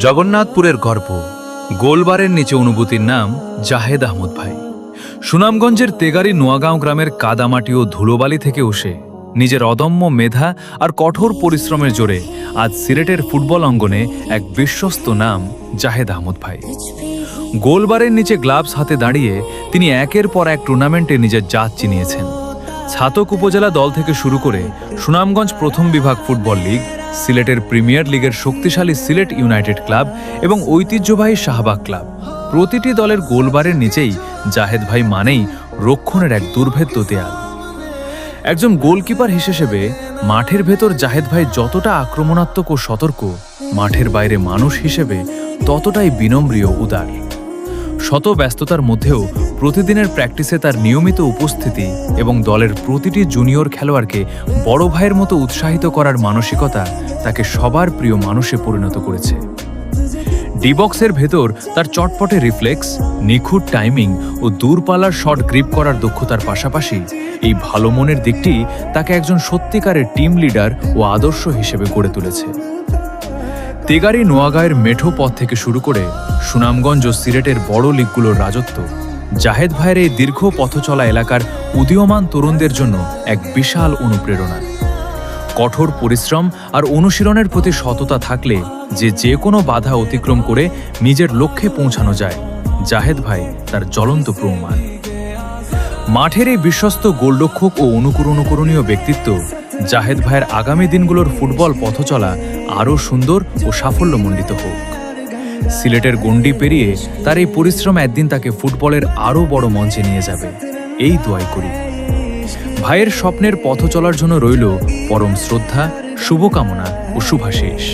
জগন্নাথপুরের গর্ব গোলবারের নিচে অনুভূতির নাম জাহেদ আহমদ ভাই। সুনামগঞ্জের তেগারি নোয়াগাঁও গ্রামের কাদামাটি ও ধুলোবালি থেকে উঠে নিজের অদম্য মেধা আর কঠোর পরিশ্রমের জোরে আজ সিলেটের ফুটবল অঙ্গনে এক বিশ্বস্ত নাম জাহেদ আহমদ ভাই। গোলবারের নিচে গ্লাভস হাতে দাঁড়িয়ে তিনি একের পর এক টুর্নামেন্টে নিজের জাত চিনিয়েছেন। ছাতক উপজেলা দল থেকে শুরু করে সুনামগঞ্জ প্রথম বিভাগ ফুটবল লীগ, সিলেটের প্রিমিয়ার লিগের শক্তিশালী সিলেট ইউনাইটেড ক্লাব এবং ঐতিহ্যবাহী শাহবাগ ক্লাব, প্রতিটি দলের গোলবারের নিচেই জাহেদ ভাই মানেই রক্ষণের এক দুর্ভেদ্য দেয়াল। একজন গোলকিপার হিসেবে মাঠের ভেতর জাহেদ ভাই যতটা আক্রমণাত্মক ও সতর্ক, মাঠের বাইরে মানুষ হিসেবে ততটাই বিনম্র উদার। শত ব্যস্ততার মধ্যেও প্রতিদিনের প্র্যাকটিসে তার নিয়মিত উপস্থিতি এবং দলের প্রতিটি জুনিয়র খেলোয়াড়কে বড় ভাইয়ের মতো উৎসাহিত করার মানসিকতা তাকে সবার প্রিয় মানুষে পরিণত করেছে। ডিবক্সের ভেতর তার চটপটে রিফ্লেক্স, নিখুঁত টাইমিং ও দূরপাল্লার শট গ্রিপ করার দক্ষতার পাশাপাশি এই ভালো মনের দিকটি তাকে একজন সত্যিকারের টিম লিডার ও আদর্শ হিসেবে গড়ে তুলেছে। তেগারি নোয়াগাঁয়ের মেঠো পথ থেকে শুরু করে সুনামগঞ্জ ও সিলেটের বড় লিগগুলোর রাজত্ব জাহেদ ভাইয়ের এই দীর্ঘ পথচলা এলাকার উদীয়মান তরুণদের জন্য এক বিশাল অনুপ্রেরণা। কঠোর পরিশ্রম আর অনুশীলনের প্রতি সততা থাকলে যে কোনো বাধা অতিক্রম করে নিজের লক্ষ্যে পৌঁছানো যায়, জাহেদ ভাই তার জ্বলন্ত প্রমাণ। মাঠের এই বিশ্বস্ত গোলরক্ষক ও অনুকরণীয় ব্যক্তিত্ব জাহেদ ভাইয়ের আগামী দিনগুলোর ফুটবল পথচলা আরও সুন্দর ও সাফল্যমণ্ডিত হোক। সিলেটের গণ্ডি পেরিয়ে তার এই পরিশ্রম একদিন তাকে ফুটবলের আরও বড় মঞ্চে নিয়ে যাবে, এই দোয়াই করি। ভাইয়ের স্বপ্নের পথ চলার জন্য রইল পরম শ্রদ্ধা, শুভকামনা ও শুভাশিস।